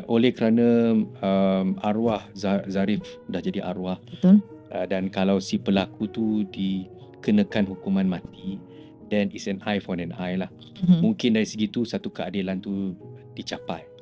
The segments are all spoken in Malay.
Oleh kerana arwah Zarif dah jadi arwah, Betul. dan kalau si pelaku tu dikenakan hukuman mati, then it's an eye for an eye lah. Mungkin dari segi tu satu keadilan tu dicapai.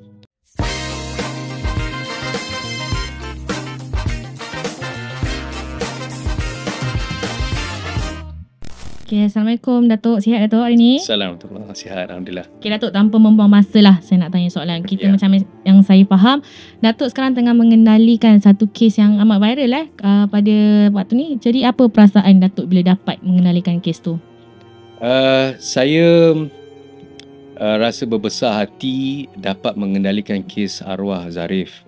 Okay, Assalamualaikum Datuk. Sihat Datuk hari ni? Assalamualaikum. Sihat, Alhamdulillah. Okay Datuk, tanpa membuang masa lah saya nak tanya soalan. Kita macam yang saya faham, Datuk sekarang tengah mengendalikan satu kes yang amat viral pada waktu ni. Jadi apa perasaan Datuk bila dapat mengendalikan kes tu? Saya rasa berbesar hati dapat mengendalikan kes arwah Zarif.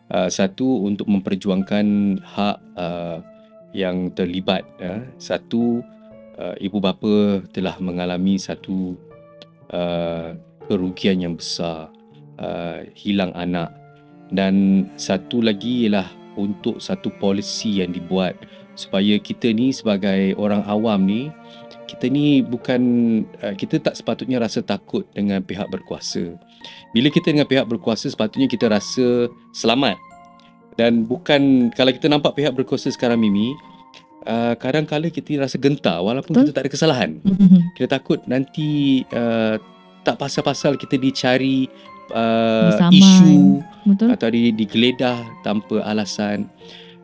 Satu, untuk memperjuangkan hak yang terlibat. Satu, ibu bapa telah mengalami satu kerugian yang besar, hilang anak. Dan satu lagi ialah untuk satu polisi yang dibuat supaya kita ni sebagai orang awam ni, kita ni bukan, kita tak sepatutnya rasa takut dengan pihak berkuasa. Bila kita dengan pihak berkuasa, sepatutnya kita rasa selamat. Dan bukan, kalau kita nampak pihak berkuasa sekarang, Mimi, kadang-kadang kita rasa gentar walaupun kita tak ada kesalahan. Kita takut nanti tak pasal-pasal kita dicari isu atau digeledah tanpa alasan.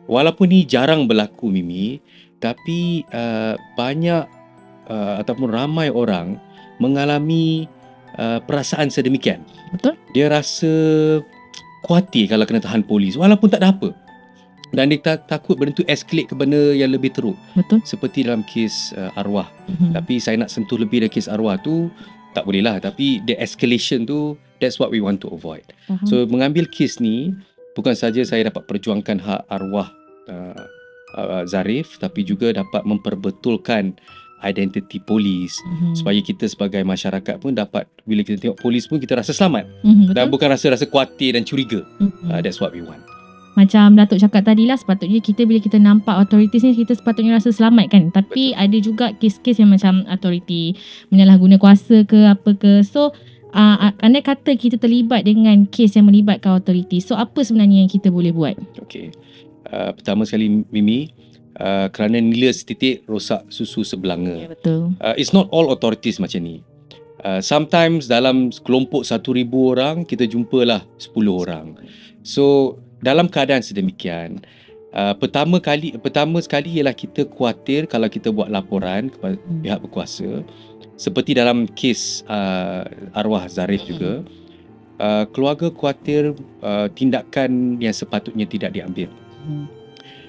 Walaupun ni jarang berlaku, Mimi, tapi banyak ataupun ramai orang mengalami perasaan sedemikian. Betul. Dia rasa khawatir kalau kena tahan polis walaupun tak ada apa. Dan dia takut benda tu escalate ke benda yang lebih teruk. Betul. Seperti dalam kes arwah. Tapi saya nak sentuh lebih dari kes arwah tu, tak boleh lah. Tapi the escalation tu, that's what we want to avoid. So mengambil kes ni, bukan saja saya dapat perjuangkan hak arwah Zarif, tapi juga dapat memperbetulkan identiti polis, supaya kita sebagai masyarakat pun dapat, bila kita tengok polis pun kita rasa selamat. Dan bukan rasa khawatir dan curiga. That's what we want. Macam Datuk cakap tadi lah, sepatutnya kita bila kita nampak authorities ni, kita sepatutnya rasa selamat kan. Tapi ada juga kes-kes yang macam authority menyalahguna kuasa ke apa ke. So andai kata kita terlibat dengan kes yang melibatkan authority, so apa sebenarnya yang kita boleh buat? Okay. Pertama sekali, Mimi, kerana nila setitik rosak susu sebelanga. Betul. It's not all authorities macam ni. Sometimes dalam kelompok 1,000 orang, kita jumpalah 10 orang. So dalam keadaan sedemikian, pertama sekali ialah kita khawatir kalau kita buat laporan kepada pihak berkuasa. Seperti dalam kes arwah Zarif juga, keluarga khawatir tindakan yang sepatutnya tidak diambil.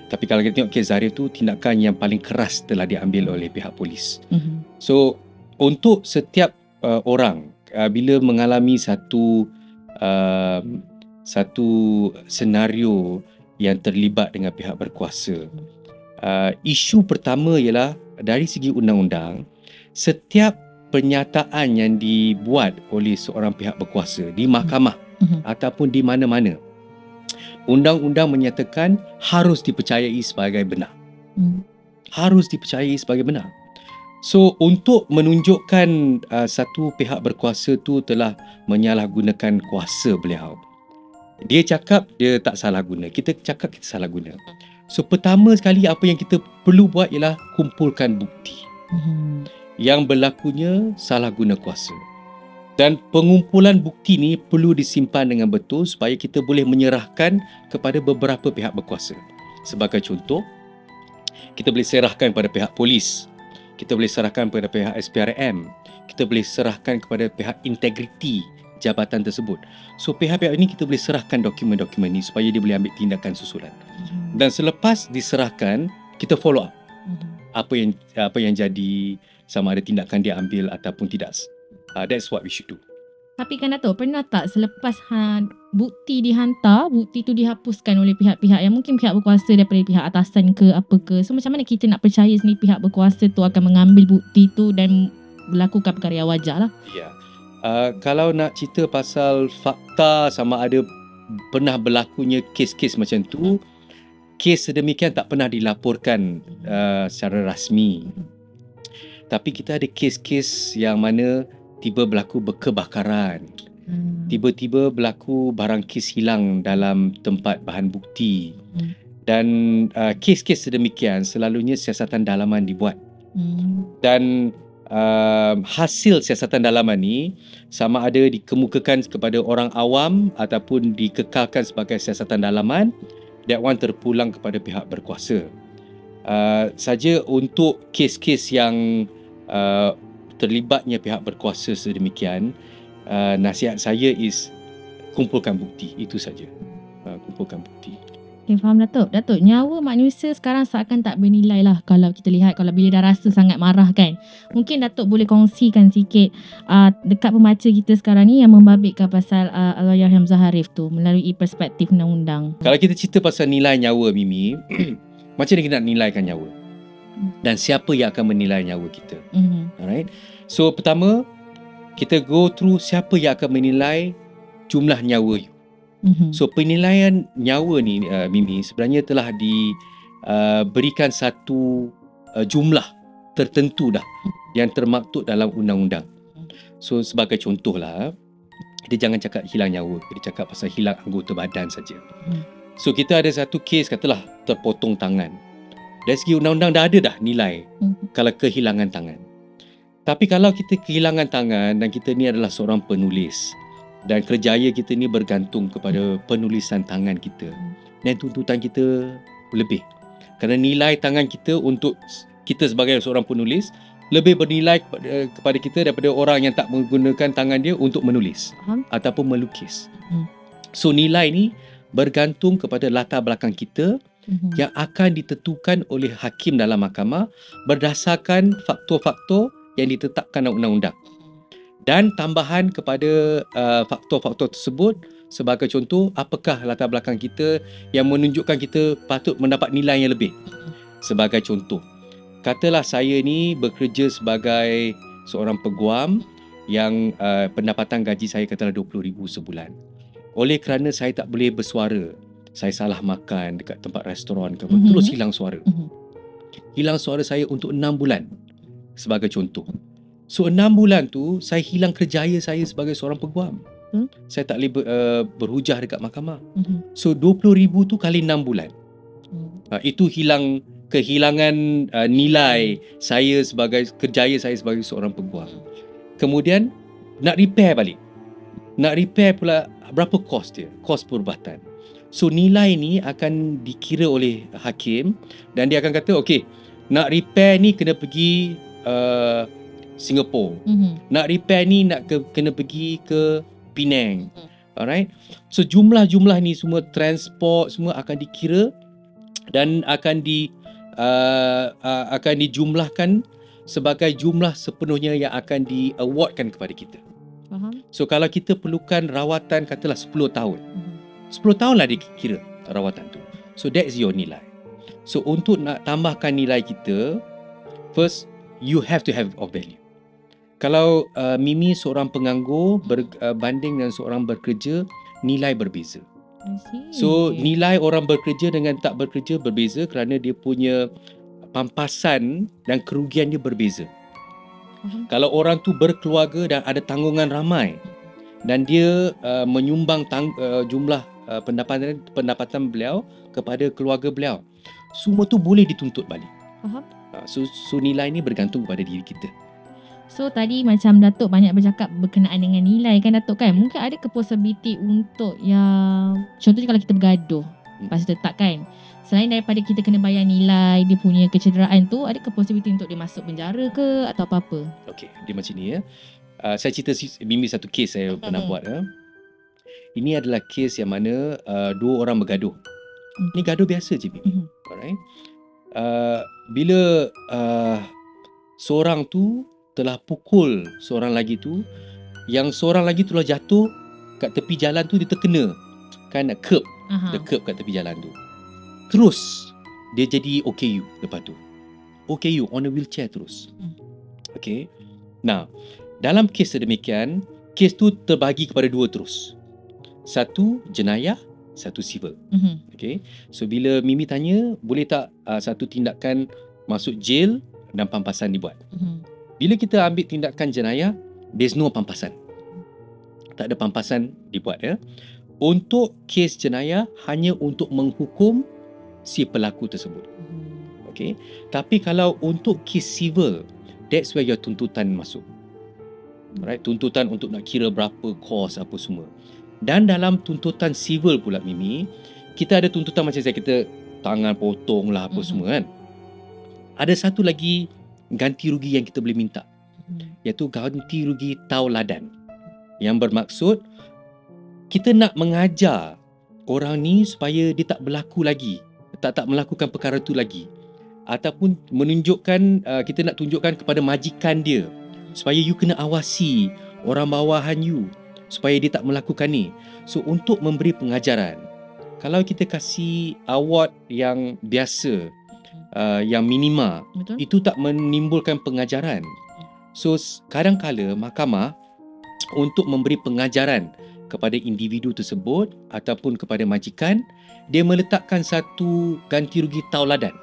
Tapi kalau kita tengok kes Zarif tu, tindakan yang paling keras telah diambil oleh pihak polis. So untuk setiap orang bila mengalami satu senario yang terlibat dengan pihak berkuasa, isu pertama ialah dari segi undang-undang, setiap pernyataan yang dibuat oleh seorang pihak berkuasa di mahkamah ataupun di mana-mana, undang-undang menyatakan harus dipercayai sebagai benar. Harus dipercayai sebagai benar. So untuk menunjukkan satu pihak berkuasa tu telah menyalahgunakan kuasa beliau, dia cakap dia tak salah guna, kita cakap kita salah guna. So pertama sekali apa yang kita perlu buat ialah kumpulkan bukti yang berlakunya salah guna kuasa. Dan pengumpulan bukti ni perlu disimpan dengan betul supaya kita boleh menyerahkan kepada beberapa pihak berkuasa. Sebagai contoh, kita boleh serahkan kepada pihak polis, kita boleh serahkan kepada pihak SPRM, kita boleh serahkan kepada pihak integriti jabatan tersebut. So pihak-pihak ini kita boleh serahkan dokumen-dokumen ni supaya dia boleh ambil tindakan susulan. Dan selepas diserahkan, kita follow up apa yang jadi, sama ada tindakan dia ambil ataupun tidak. That's what we should do. Tapi kan Datuk, pernah tak selepas bukti dihantar, bukti tu dihapuskan oleh pihak-pihak yang mungkin pihak berkuasa daripada pihak atasan ke apa ke. So macam mana kita nak percaya sendiri pihak berkuasa tu akan mengambil bukti tu dan melakukan perkara yang wajar lah? Ya. Kalau nak cerita pasal fakta sama ada pernah berlakunya kes-kes macam tu, kes sedemikian tak pernah dilaporkan secara rasmi. Tapi kita ada kes-kes yang mana tiba berlaku kebakaran, Tiba-tiba berlaku barang kes hilang dalam tempat bahan bukti. Dan kes-kes sedemikian selalunya siasatan dalaman dibuat. Dan hasil siasatan dalaman ni sama ada dikemukakan kepada orang awam ataupun dikekalkan sebagai siasatan dalaman, that one terpulang kepada pihak berkuasa. Saja untuk kes-kes yang terlibatnya pihak berkuasa sedemikian, nasihat saya is kumpulkan bukti, itu saja. Kumpulkan bukti. Okay, faham Datuk. Datuk, nyawa manusia sekarang seakan tak bernilai lah kalau kita lihat, kalau bila dah rasa sangat marah kan. Mungkin Datuk boleh kongsikan sikit dekat pembaca kita sekarang ni yang membabitkan pasal Allahyarham Hamzah Harif tu melalui perspektif undang-undang. Kalau kita cerita pasal nilai nyawa, Mimi, macam mana kita nak nilaikan nyawa? Dan siapa yang akan menilai nyawa kita? Alright. So pertama, kita go through siapa yang akan menilai jumlah nyawa you. So penilaian nyawa ni Mimi sebenarnya telah diberikan satu jumlah tertentu dah yang termaktub dalam undang-undang. So sebagai contohlah, kita jangan cakap hilang nyawa, kita cakap pasal hilang anggota badan saja. So kita ada satu kes katalah terpotong tangan. Dari segi undang-undang dah ada dah nilai kalau kehilangan tangan. Tapi kalau kita kehilangan tangan dan kita ni adalah seorang penulis dan kerjaya kita ni bergantung kepada penulisan tangan kita, dan tuntutan kita lebih. Kerana nilai tangan kita untuk kita sebagai seorang penulis lebih bernilai kepada kita daripada orang yang tak menggunakan tangan dia untuk menulis ataupun melukis. So nilai ni bergantung kepada latar belakang kita yang akan ditentukan oleh hakim dalam mahkamah berdasarkan faktor-faktor yang ditetapkan dalam undang-undang. Dan tambahan kepada faktor-faktor tersebut, sebagai contoh, apakah latar belakang kita yang menunjukkan kita patut mendapat nilai yang lebih. Sebagai contoh, katalah saya ni bekerja sebagai seorang peguam yang pendapatan gaji saya katalah RM20,000 sebulan. Oleh kerana saya tak boleh bersuara, saya salah makan dekat tempat restoran ke apa, terus hilang suara. Hilang suara saya untuk 6 bulan sebagai contoh. So 6 bulan tu saya hilang kerjaya saya sebagai seorang peguam. Saya tak boleh berhujah dekat mahkamah. So RM20,000 tu kali 6 bulan. Itu kehilangan nilai saya sebagai kerjaya saya sebagai seorang peguam. Kemudian nak repair balik. Nak repair pula berapa kos dia? Kos perubatan. So nilai ni akan dikira oleh hakim dan dia akan kata okey, nak repair ni kena pergi Singapore. Nak repair ni kena pergi ke Penang. Alright. So jumlah-jumlah ni semua, transport semua akan dikira dan akan dijumlahkan sebagai jumlah sepenuhnya yang akan di-awardkan kepada kita. So kalau kita perlukan rawatan katalah 10 tahun. 10 tahun lah dikira rawatan tu. So that's your nilai. So untuk nak tambahkan nilai kita, first you have to have of value. Kalau Mimi seorang penganggur berbanding dengan seorang bekerja, nilai berbeza. So nilai orang bekerja dengan tak bekerja berbeza kerana dia punya pampasan dan kerugian dia berbeza. Kalau orang tu berkeluarga dan ada tanggungan ramai dan dia menyumbang jumlah pendapatan beliau kepada keluarga beliau, semua tu boleh dituntut balik. So nilai ni bergantung kepada diri kita. So tadi macam Datuk banyak bercakap berkenaan dengan nilai kan Datuk kan. Mungkin ada ke possibility untuk yang contohnya kalau kita bergaduh lepas tetap kan, selain daripada kita kena bayar nilai dia punya kecederaan tu, ada ke possibility untuk dia masuk penjara ke atau apa-apa? Okey, dia macam ni ya. Saya cerita Mimi satu kes saya pernah buat ya. Ini adalah kes yang mana dua orang bergaduh. Ini gaduh biasa je Mimi. Alright. Bila seorang tu telah pukul seorang lagi tu, yang seorang lagi tu telah jatuh kat tepi jalan tu, dia terkena kan curb, the curb kat tepi jalan tu. Terus dia jadi OKU lepas tu. OKU on a wheelchair terus. Okay. Nah, dalam kes sedemikian, kes tu terbagi kepada dua terus. Satu jenayah, satu civil. Okay. So bila Mimi tanya, boleh tak satu tindakan masuk jail dan pampasan dibuat? Bila kita ambil tindakan jenayah, there's no pampasan. tak ada pampasan dibuat ya. Untuk kes jenayah hanya untuk menghukum si pelaku tersebut. Okay. Tapi kalau untuk kes civil, that's where your tuntutan masuk. Right? Tuntutan untuk nak kira berapa kos apa semua. Dan dalam tuntutan civil pula Mimi, kita ada tuntutan macam saya kita tangan potong lah apa semua kan. Ada satu lagi ganti rugi yang kita boleh minta, iaitu ganti rugi tauladan. Yang bermaksud kita nak mengajar orang ni supaya dia tak berlaku lagi, tak melakukan perkara tu lagi, ataupun menunjukkan kita nak tunjukkan kepada majikan dia supaya you kena awasi orang bawahan you supaya dia tak melakukan ni. So untuk memberi pengajaran, kalau kita kasih award yang biasa, yang minima, Betul. itu tak menimbulkan pengajaran. So kadang-kala mahkamah untuk memberi pengajaran kepada individu tersebut ataupun kepada majikan, dia meletakkan satu ganti rugi tauladan.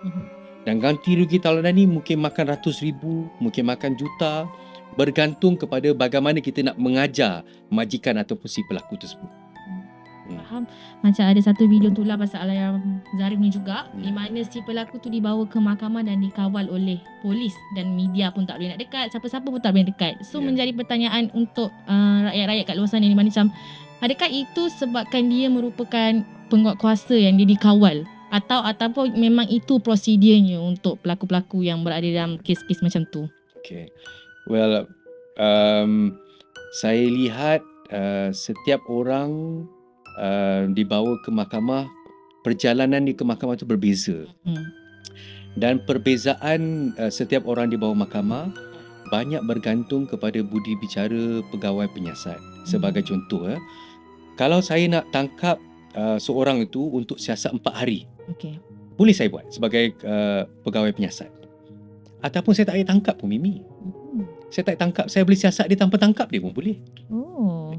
Dan ganti rugi tauladan ni mungkin makan ratus ribu, mungkin makan juta, bergantung kepada bagaimana kita nak mengajar majikan ataupun si pelaku tersebut. Faham. Macam ada satu video tu lah pasal Alayam Zarif ni juga, di mana si pelaku tu dibawa ke mahkamah dan dikawal oleh polis dan media pun tak boleh nak dekat, siapa-siapa pun tak boleh dekat. So menjadi pertanyaan untuk rakyat-rakyat kat luar sana ni, macam adakah itu sebabkan dia merupakan penguatkuasa yang dia dikawal, ataupun memang itu prosedurnya untuk pelakon-pelakon yang berada dalam kes-kes macam tu? Okay. Well, saya lihat setiap orang dibawa ke mahkamah, perjalanan di ke mahkamah itu berbeza. Dan perbezaan setiap orang dibawa mahkamah banyak bergantung kepada budi bicara pegawai penyiasat. Sebagai contoh, kalau saya nak tangkap seorang itu untuk siasat 4 hari, boleh saya buat sebagai pegawai penyiasat. Ataupun saya tak payah tangkap pun Mimi. Saya tak tangkap, saya boleh siasat dia tanpa tangkap dia pun boleh.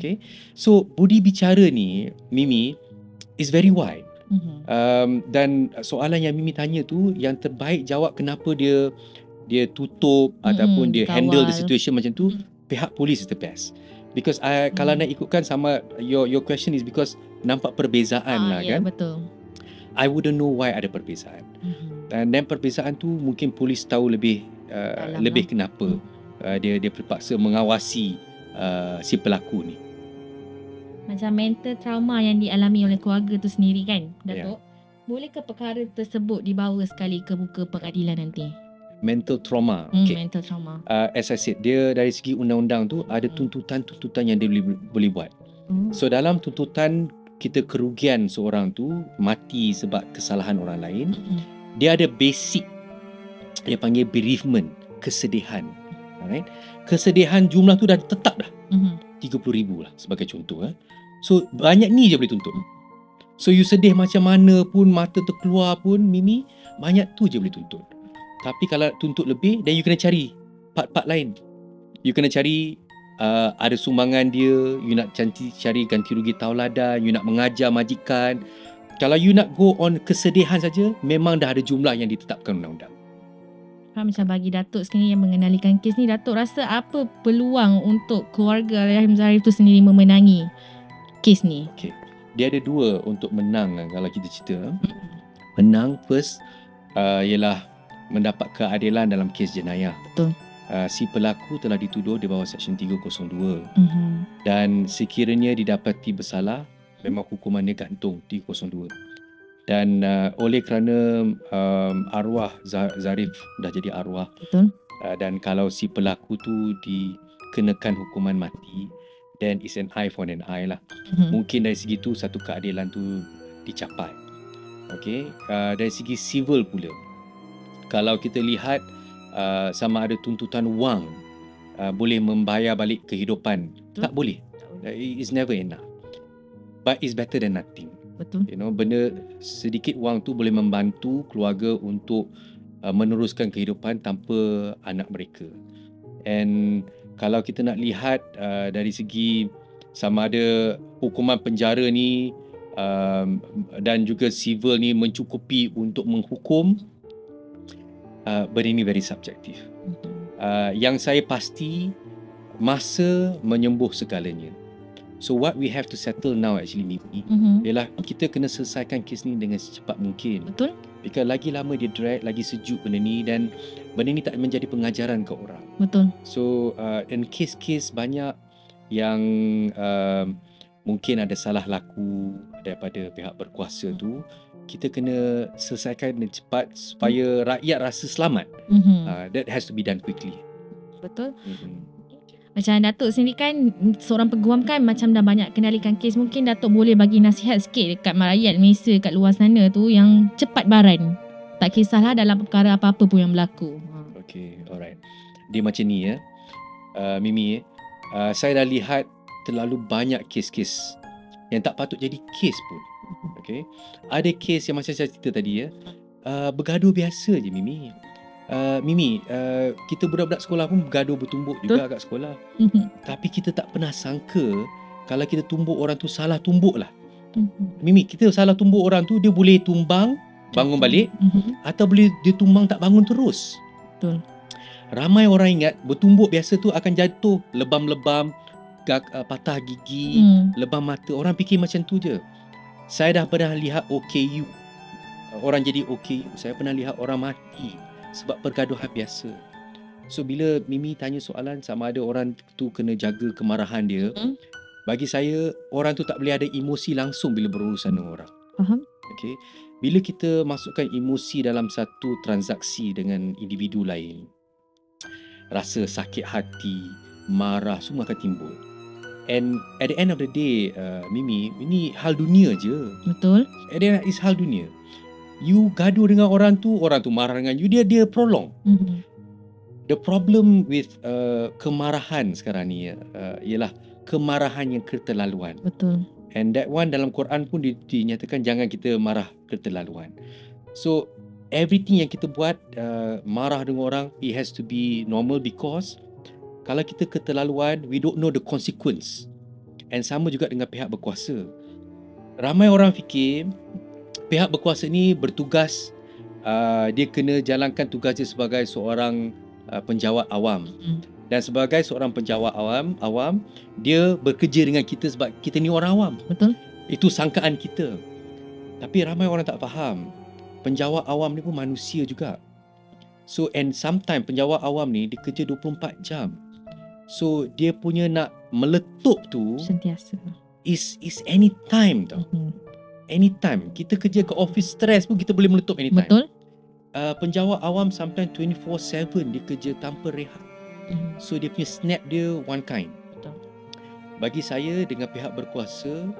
Okay. So budi bicara ni Mimi is very wide. Dan soalan yang Mimi tanya tu, yang terbaik jawab kenapa dia tutup ataupun dia handle the situation macam tu, pihak polis is the best. Because kalau nak ikutkan sama your question is because nampak perbezaan lah kan. Betul. I wouldn't know why ada perbezaan. Dan perbezaan tu mungkin polis tahu lebih kenapa dia terpaksa mengawasi si pelaku ni. Macam mental trauma yang dialami oleh keluarga tu sendiri kan, Datuk? Bolehkah perkara tersebut dibawa sekali ke muka pengadilan nanti? Mental trauma. Mental trauma. As I said, dia dari segi undang-undang tu ada tuntutan-tuntutan yang dia boleh buat. So dalam tuntutan kita kerugian seorang tu mati sebab kesalahan orang lain, dia ada basic dia panggil bereavement, kesedihan. Alright. Kesedihan jumlah tu dah tetap dah. 30,000 lah sebagai contoh. So banyak ni je boleh tuntut. So you sedih macam mana pun, mata terkeluar pun Mimi, banyak tu je boleh tuntut. Tapi kalau tuntut lebih, then you kena cari part-part lain. You kena cari ada sumbangan dia, you nak cari ganti rugi tauladan, you nak mengajar majikan. Kalau you nak go on kesedihan saja, memang dah ada jumlah yang ditetapkan undang-undang. Macam bagi Datuk sendiri yang mengenalikan kes ni, Datuk rasa apa peluang untuk keluarga Alayam Zarif tu sendiri memenangi kes ni? Okay. Dia ada dua untuk menang kalau kita cerita. Menang first ialah mendapat keadilan dalam kes jenayah. Betul. Si pelaku telah dituduh di bawah Seksyen 302. Dan sekiranya didapati bersalah, memang hukumannya gantung 302. Dan oleh kerana arwah Zarif dah jadi arwah. Betul. Dan kalau si pelaku tu dikenakan hukuman mati, then it's an eye for an eye lah. Mungkin dari segi tu satu keadilan tu dicapai. Okay. Dari segi civil pula, kalau kita lihat sama ada tuntutan wang boleh membayar balik kehidupan, tak boleh. It's never enough. But it's better than nothing. Betul. You know, benda sedikit wang tu boleh membantu keluarga untuk meneruskan kehidupan tanpa anak mereka. And kalau kita nak lihat dari segi sama ada hukuman penjara ni dan juga civil ni mencukupi untuk menghukum, benda ni very subjektif. Yang saya pasti, masa menyembuh segalanya. So what we have to settle now actually Mimi, ialah kita kena selesaikan kes ni dengan secepat mungkin. Betul. Because lagi lama dia drag, lagi sejuk benda ni, dan benda ni tak menjadi pengajaran ke orang. Betul. So dan kes-kes banyak yang mungkin ada salah laku daripada pihak berkuasa tu, kita kena selesaikan dengan cepat supaya rakyat rasa selamat. That has to be done quickly. Betul. Macam Datuk sendiri kan seorang peguam kan, macam dah banyak kendalikan kes, mungkin Datuk boleh bagi nasihat sikit dekat rakyat Malaysia kat luar sana tu yang cepat baran. Tak kisahlah dalam perkara apa-apa pun yang berlaku. Okay, alright. Dia macam ni ya, Mimi, saya dah lihat terlalu banyak kes-kes yang tak patut jadi kes pun. Okay, ada kes yang macam saya cerita tadi ya, bergaduh biasa je Mimi. Mimi, kita budak-budak sekolah pun bergaduh bertumbuk juga kat sekolah. Tapi kita tak pernah sangka kalau kita tumbuk orang tu salah tumbuk lah. Mimi, kita salah tumbuk orang tu, dia boleh tumbang, bangun balik, atau boleh dia tumbang tak bangun terus. Betul. Ramai orang ingat bertumbuk biasa tu akan jatuh lebam-lebam, patah gigi, lebam mata. Orang fikir macam tu je. Saya dah pernah lihat OKU, orang jadi OKU. Saya pernah lihat orang mati sebab pergaduhan biasa. So bila Mimi tanya soalan sama ada orang tu kena jaga kemarahan dia, bagi saya orang tu tak boleh ada emosi langsung bila berurusan dengan orang. Faham? Okay. Bila kita masukkan emosi dalam satu transaksi dengan individu lain, rasa sakit hati, marah, semua akan timbul. And at the end of the day, Mimi, ini hal dunia je. Betul. At the end, it's hal dunia. You gaduh dengan orang tu marah dengan you, dia prolong. The problem with kemarahan sekarang ni ialah kemarahan yang keterlaluan. Betul. And that one dalam Quran pun dinyatakan jangan kita marah keterlaluan. So everything yang kita buat, marah dengan orang, it has to be normal, because kalau kita keterlaluan, we don't know the consequence. And sama juga dengan pihak berkuasa. Ramai orang fikir pihak berkuasa ni bertugas, dia kena jalankan tugas dia sebagai seorang penjawat awam. Dan sebagai seorang penjawat awam, dia bekerja dengan kita sebab kita ni orang awam. Betul. Itu sangkaan kita. Tapi ramai orang tak faham, penjawat awam ni pun manusia juga. So and sometimes penjawat awam ni dia kerja 24 jam. So dia punya nak meletup tu sentiasa is anytime tau. Anytime. Kita kerja ke office stress pun kita boleh meletup anytime. Betul. Penjawat awam sometimes 24/7 dia kerja tanpa rehat. So dia punya snap dia one kind. Betul. Bagi saya dengan pihak berkuasa,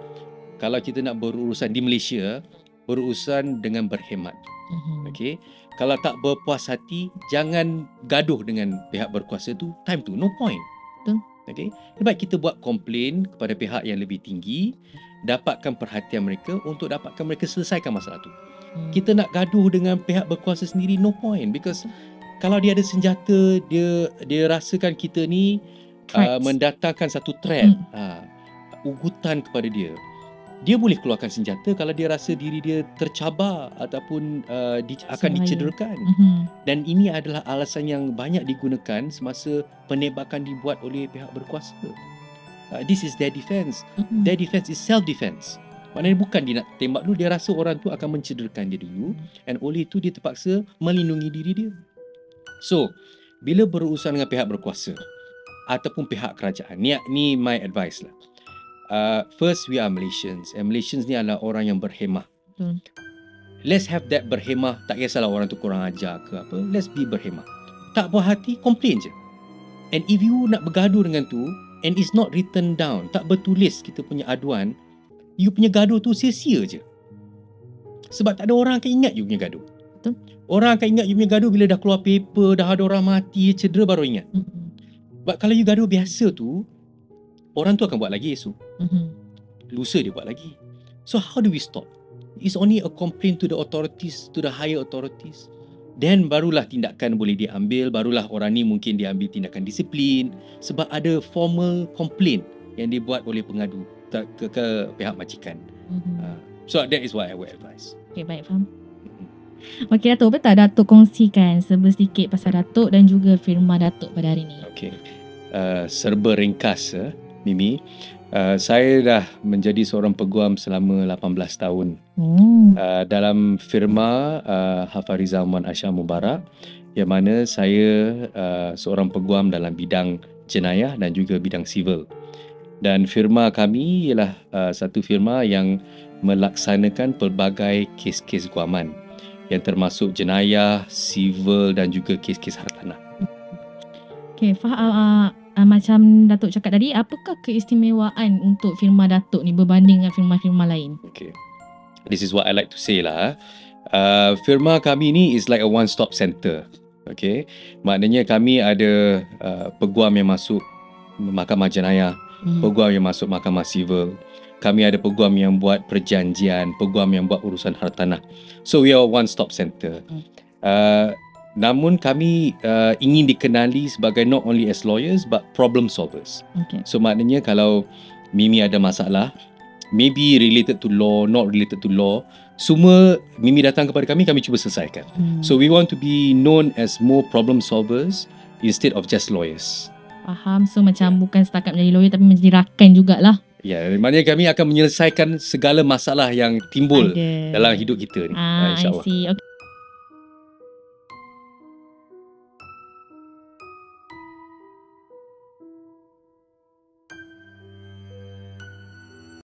kalau kita nak berurusan di Malaysia, berurusan dengan berhemat. Okay. Kalau tak berpuas hati, jangan gaduh dengan pihak berkuasa tu. Time tu, no point. Betul. Okay. Lebih baik kita buat komplain kepada pihak yang lebih tinggi, dapatkan perhatian mereka untuk dapatkan mereka selesaikan masalah tu. Kita nak gaduh dengan pihak berkuasa sendiri, no point, because kalau dia ada senjata, dia rasakan kita ni mendatangkan satu threat, ugutan kepada dia. Dia boleh keluarkan senjata kalau dia rasa diri dia tercabar ataupun akan dicederakan. Dan ini adalah alasan yang banyak digunakan semasa penembakan dibuat oleh pihak berkuasa. This is their defense. Their defense is self-defense. Maknanya bukan dia nak tembak dulu, dia rasa orang tu akan mencederakan dia dulu, and oleh itu dia terpaksa melindungi diri dia. So, bila berurusan dengan pihak berkuasa ataupun pihak kerajaan, ni my advice lah. First, we are Malaysians, and Malaysians ni adalah orang yang berhemah. Let's have that berhemah. Tak kisahlah orang tu kurang ajar ke apa, let's be berhemah. Tak puas hati, complain je. And if you nak bergaduh dengan tu and it's not written down, tak bertulis kita punya aduan, you punya gaduh tu sia-sia je. Sebab tak ada orang akan ingat you punya gaduh. Betul. Orang akan ingat you punya gaduh bila dah keluar paper, dah ada orang mati, cedera, baru ingat. But kalau you gaduh biasa tu, orang tu akan buat lagi esok. Lusa dia buat lagi. So how do we stop? It's only a complaint to the authorities, to the higher authorities. Then barulah tindakan boleh diambil, barulah orang ni mungkin diambil tindakan disiplin, sebab ada formal complaint yang dibuat oleh pengadu ke pihak majikan. So that is what I would advise. Okay, baik, faham. Okey Datuk, betul Datuk kongsikan sedikit pasal Datuk dan juga firman Datuk pada hari ini. Okey. Serba ringkas, Mimi. Saya dah menjadi seorang peguam selama 18 tahun. Dalam firma Hafariza Ahmad Aisyah Mubarak, yang mana saya seorang peguam dalam bidang jenayah dan juga bidang sivil. Dan firma kami ialah satu firma yang melaksanakan pelbagai kes-kes guaman yang termasuk jenayah, sivil dan juga kes-kes hartanah. Okay, macam Datuk cakap tadi, apakah keistimewaan untuk firma Datuk ni berbanding dengan firma-firma lain? Okay. This is what I like to say lah. Firma kami ni is like a one-stop center. Okay. Maknanya kami ada peguam yang masuk mahkamah jenayah, peguam yang masuk mahkamah sivil. Kami ada peguam yang buat perjanjian, peguam yang buat urusan hartanah. So we are a one-stop center. Namun kami ingin dikenali sebagai not only as lawyers but problem solvers. Okay. So maknanya kalau Mimi ada masalah, maybe related to law, not related to law, semua Mimi datang kepada kami cuba selesaikan. So we want to be known as more problem solvers instead of just lawyers. Faham. So macam bukan setakat menjadi lawyer tapi menjadi rakan jugalah. Ya, maknanya kami akan menyelesaikan segala masalah yang timbul dalam hidup kita ni. I InsyaAllah. see. Okay.